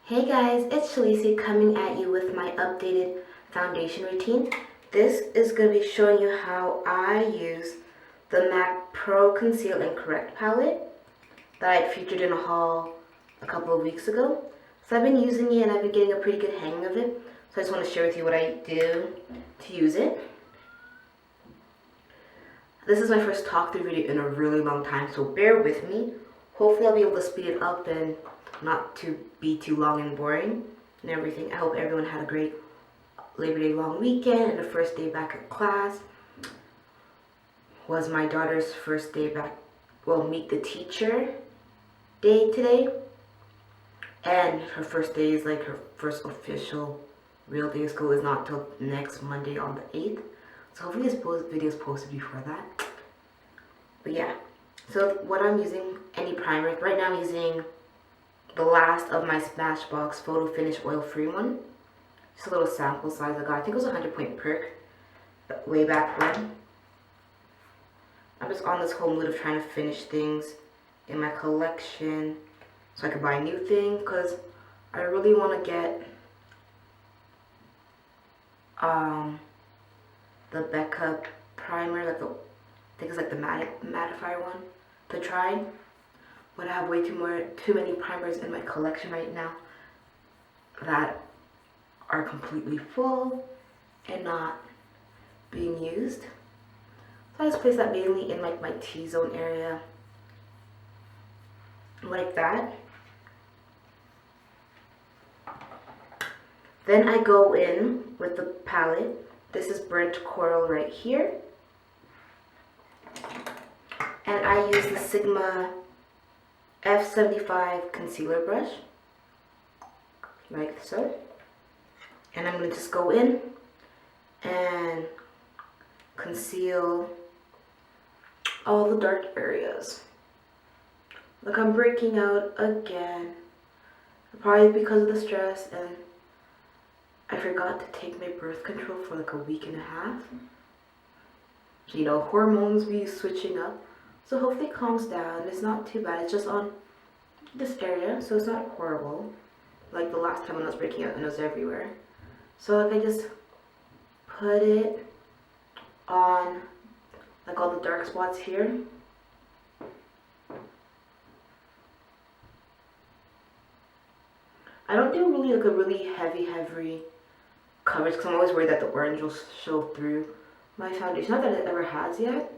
Hey guys, it's Shelesea coming at you with my updated foundation routine. This is going to be showing you how I use the MAC Pro Conceal and Correct palette that I featured in a haul a couple of weeks ago. So I've been using it and I've been getting a pretty good hang of it. So I just want to share with you what I do to use it. This is my first talk through video in a really long time, so bear with me. Hopefully I'll be able to speed it up and not to be too long and boring and everything. I hope everyone had a great Labor Day long weekend and the first day back at class. Was my daughter's first day back, meet the teacher day today. And her first day is like her first official real day of school is not till next Monday on the 8th. So hopefully this video is posted before that. But yeah, so what I'm using, any primer, right now I'm using the last of my Smashbox Photo Finish Oil Free one. Just a little sample size I got. I think it was a 100-point perk way back when. I'm just on this whole mood of trying to finish things in my collection so I can buy a new thing, because I really want to get the Becca primer, like I think it's like the mattifier one, to try. But I have way too many primers in my collection right now that are completely full and not being used. So I just place that mainly in like my T-zone area, like that. Then I go in with the palette. This is Burnt Coral right here. And I use the Sigma F75 concealer brush, like so. And I'm going to just go in and conceal all the dark areas. Look, I'm breaking out again. Probably because of the stress, and I forgot to take my birth control for like a week and a half. So, you know, hormones be switching up. So hopefully it calms down. It's not too bad. It's just on this area, so it's not horrible. Like the last time when I was breaking out and it was everywhere. So like I just put it on like all the dark spots here. I don't do really like a really heavy coverage because I'm always worried that the orange will show through my foundation. Not that it ever has yet,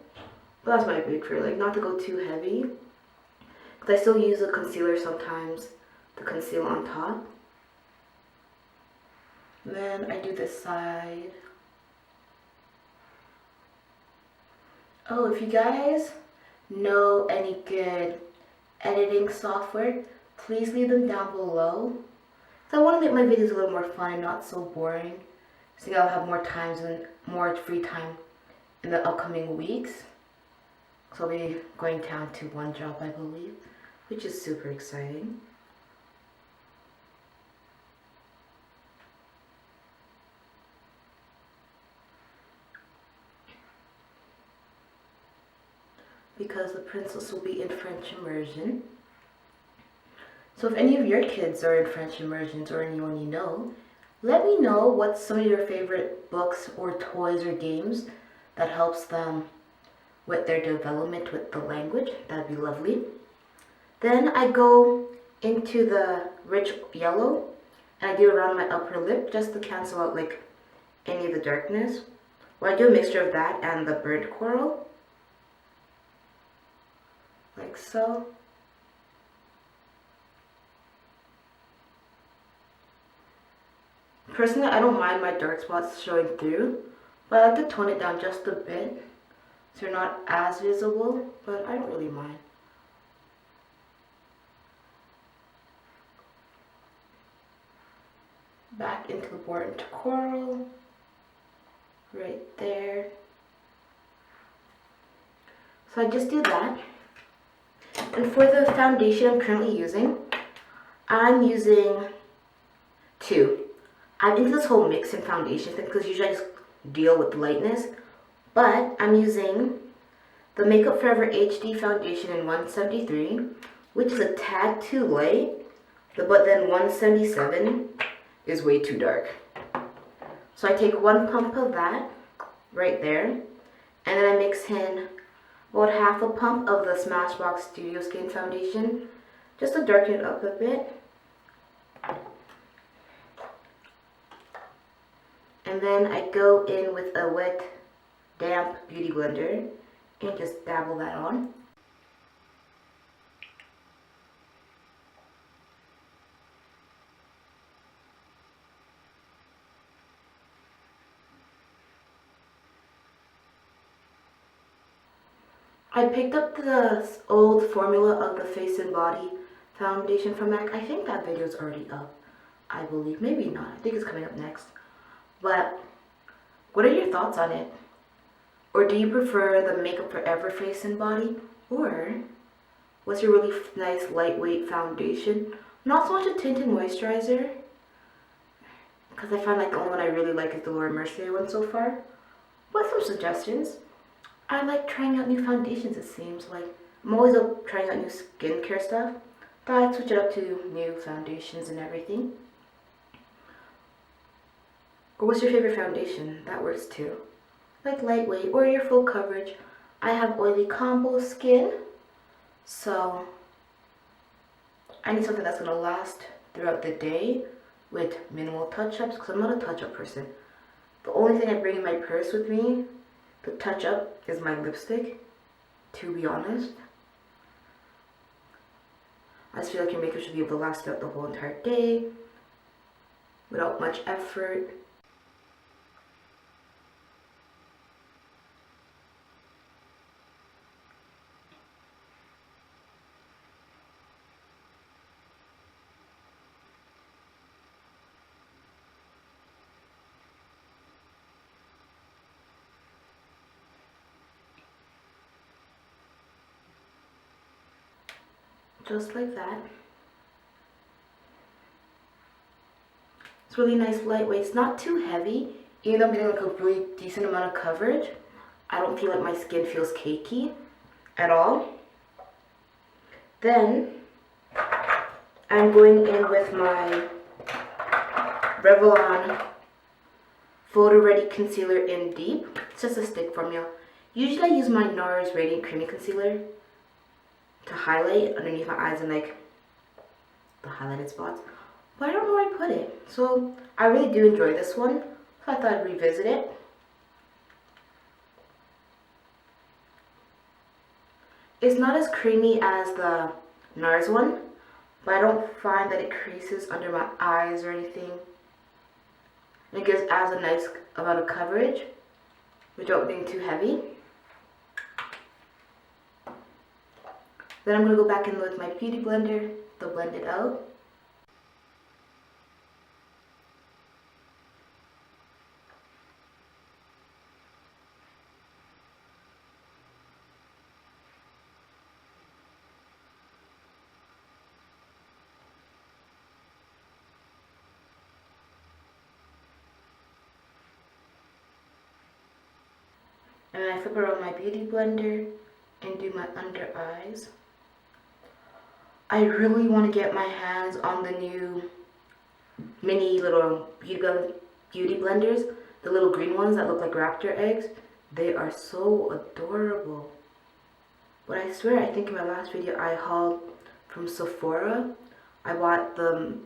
but that's my big fear, like not to go too heavy. Because I still use a concealer sometimes to conceal on top. Then I do this side. Oh, if you guys know any good editing software, please leave them down below. So I want to make my videos a little more fun and not so boring. So I'll have more free time in the upcoming weeks. So I'll be going down to one job, I believe, which is super exciting. Because the princess will be in French immersion. So if any of your kids are in French immersions or anyone you know, let me know what's some of your favorite books or toys or games that helps them with their development with the language. That'd be lovely. Then I go into the rich yellow and I do it around my upper lip just to cancel out like any of the darkness. Well, I do a mixture of that and the burnt coral. Like so. Personally, I don't mind my dark spots showing through, but I like to tone it down just a bit so they're not as visible, but I don't really mind. Back into the burnt coral, right there. So I just do that. And for the foundation I'm currently using, I'm using two. I'm into this whole mix in foundation thing because usually I just deal with lightness. But I'm using the Makeup Forever HD foundation in 173, which is a tad too light. But then 177 is way too dark. So I take 1 pump of that right there, and then I mix in about half a pump of the Smashbox Studio Skin Foundation, just to darken it up a bit. And then I go in with a wet, damp beauty blender and just dabble that on. I picked up the old formula of the Face and Body foundation from MAC. I think that video is already up, I believe. Maybe not. I think it's coming up next. But what are your thoughts on it? Or do you prefer the Makeup Forever Face and Body? Or what's your really nice lightweight foundation? Not so much a tinted moisturizer, because I find like the only one I really like is the Laura Mercier one so far. But some suggestions. I like trying out new foundations, it seems like. I'm always up trying out new skincare stuff. Thought I'd switch it up to new foundations and everything. Or what's your favorite foundation? That works too. Like lightweight or your full coverage. I have oily combo skin, so I need something that's going to last throughout the day with minimal touch-ups, because I'm not a touch-up person. The only thing I bring in my purse with me to touch up is my lipstick, to be honest. I just feel like your makeup should be able to last throughout the whole entire day without much effort. Just like that. It's really nice, lightweight. It's not too heavy. Even though I'm getting like a really decent amount of coverage, I don't feel like my skin feels cakey at all. Then I'm going in with my Revlon Photo Ready Concealer in Deep. It's just a stick formula. Usually I use my NARS Radiant Creamy Concealer to highlight underneath my eyes and like the highlighted spots, but I don't know where I put it. So I really do enjoy this one, so I thought I'd revisit it. It's not as creamy as the NARS one, but I don't find that it creases under my eyes or anything. And it adds a nice amount of coverage without being too heavy. Then I'm going to go back in with my beauty blender to blend it out. And then I flip around my beauty blender and do my under eyes. I really want to get my hands on the new mini little beauty blenders, the little green ones that look like raptor eggs. They are so adorable. But I swear, I think in my last video I hauled from Sephora. I bought the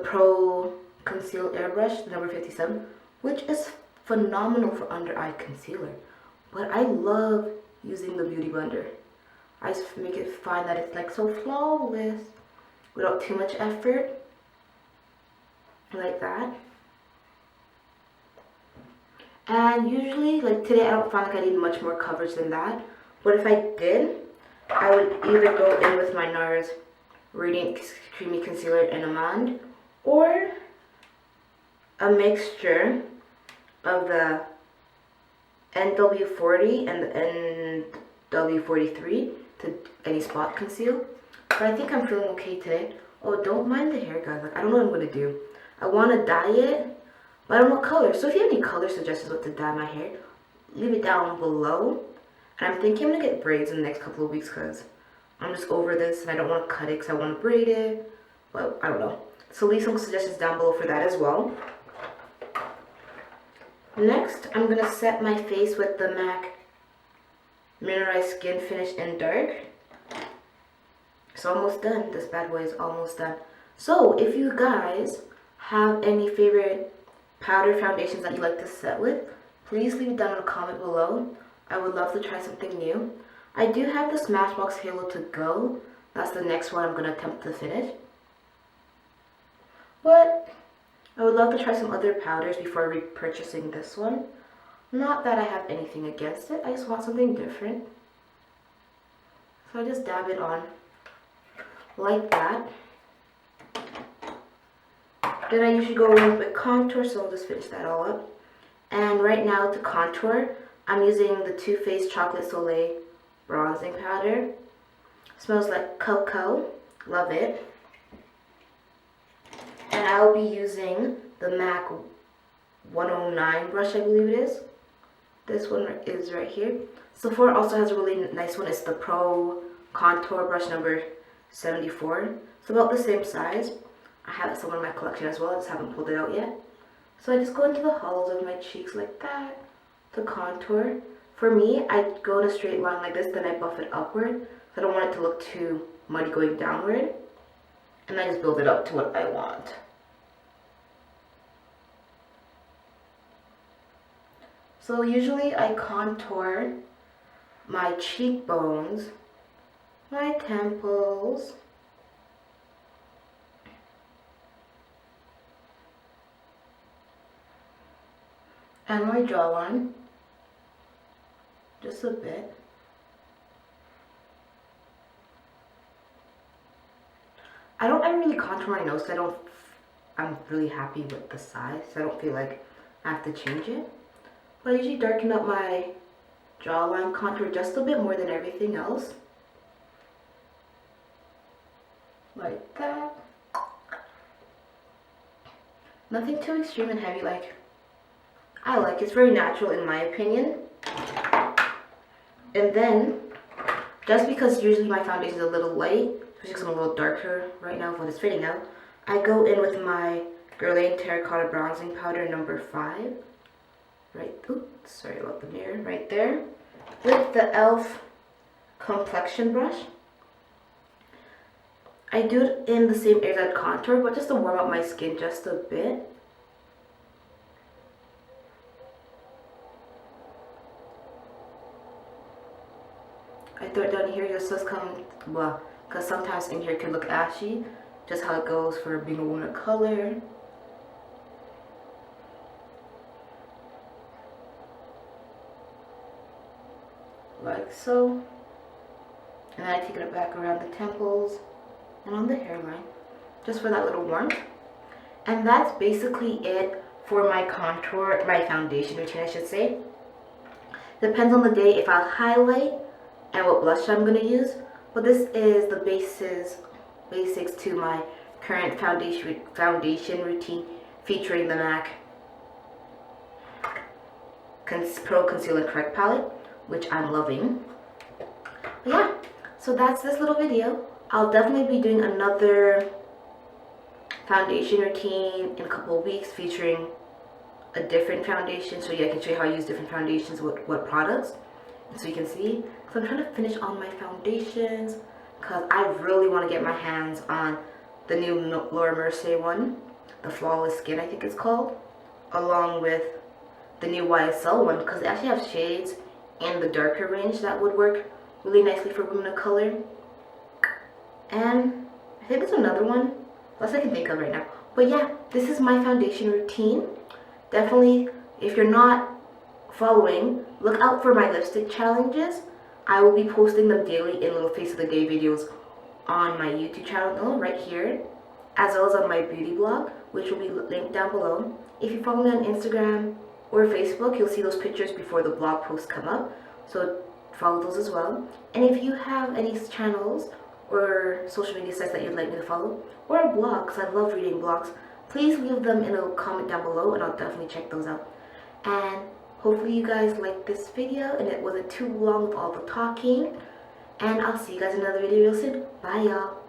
Pro Conceal Airbrush, the number 57, which is phenomenal for under eye concealer. But I love using the beauty blender. I just make it find that it's like so flawless without too much effort, like that. And usually, like today, I don't find like I need much more coverage than that. But if I did, I would either go in with my NARS Radiant Creamy Concealer in Amande, or a mixture of the NW40 and the NW43 to any spot conceal. But I think I'm feeling okay today. Oh, don't mind the hair, guys. Like, I don't know what I'm gonna do. I want to dye it, but I don't know what color. So if you have any color suggestions what to dye my hair, leave it down below. And I'm thinking I'm gonna get braids in the next couple of weeks because I'm just over this and I don't want to cut it because I want to braid it. But I don't know. So leave some suggestions down below for that as well. Next, I'm going to set my face with the MAC Mineralized Skin Finish in Dark. It's almost done. This bad boy is almost done. So if you guys have any favorite powder foundations that you like to set with, please leave it down in a comment below. I would love to try something new. I do have the Smashbox Halo to go. That's the next one I'm going to attempt to finish. But I would love to try some other powders before repurchasing this one. Not that I have anything against it, I just want something different. So I just dab it on like that. Then I usually go in with contour, so I'll just finish that all up. And right now to contour, I'm using the Too Faced Chocolate Soleil bronzing powder. Smells like cocoa, love it. And I'll be using the MAC 109 brush, I believe it is. This one is right here. Sephora also has a really nice one. It's the Pro Contour brush number 74. It's about the same size. I have it somewhere in my collection as well. I just haven't pulled it out yet. So I just go into the hollows of my cheeks like that to contour. For me, I go in a straight line like this, then I buff it upward. So I don't want it to look too muddy going downward. And I just build it up to what I want. So usually I contour my cheekbones, my temples, and my jawline, just a bit. I don't ever really contour my nose because I'm really happy with the size, so I don't feel like I have to change it. But I usually darken up my jawline contour just a bit more than everything else. Like that. Nothing too extreme and heavy, like I like. It's very natural in my opinion. And then, just because usually my foundation is a little light, especially because I'm a little darker right now when it's fading out, I go in with my Guerlain Terracotta Bronzing Powder number 5. Right, oops, sorry about the mirror, right there. With the e.l.f. complexion brush. I do it in the same area that contour, but just to warm up my skin just a bit. I throw it down here just so it's coming, well, because sometimes in here it can look ashy. Just how it goes for being a woman of color. Like so. And then I take it back around the temples and on the hairline, just for that little warmth. And that's basically it for my contour, my foundation routine I should say. Depends on the day if I'll highlight and what blush I'm going to use. But this is the basics to my current foundation routine featuring the MAC Pro Conceal and Correct palette, which I'm loving. But yeah, so that's this little video. I'll definitely be doing another foundation routine in a couple of weeks featuring a different foundation, so yeah, I can show you how I use different foundations with what products, and so you can see. So I'm trying to finish all my foundations because I really want to get my hands on the new Laura Mercier one, the Flawless Skin I think it's called, along with the new YSL one, because they actually have shades in the darker range that would work really nicely for women of color. And I think there's another one, less I can think of right now. But yeah, this is my foundation routine. Definitely, if you're not following, look out for my lipstick challenges. I will be posting them daily in little face of the day videos on my YouTube channel right here, as well as on my beauty blog, which will be linked down below. If you follow me on Instagram or Facebook, you'll see those pictures before the blog posts come up, so follow those as well. And if you have any channels or social media sites that you'd like me to follow, or a blog, because I love reading blogs, please leave them in a comment down below and I'll definitely check those out. And hopefully you guys liked this video and it wasn't too long with all the talking. And I'll see you guys in another video real soon. Bye, y'all.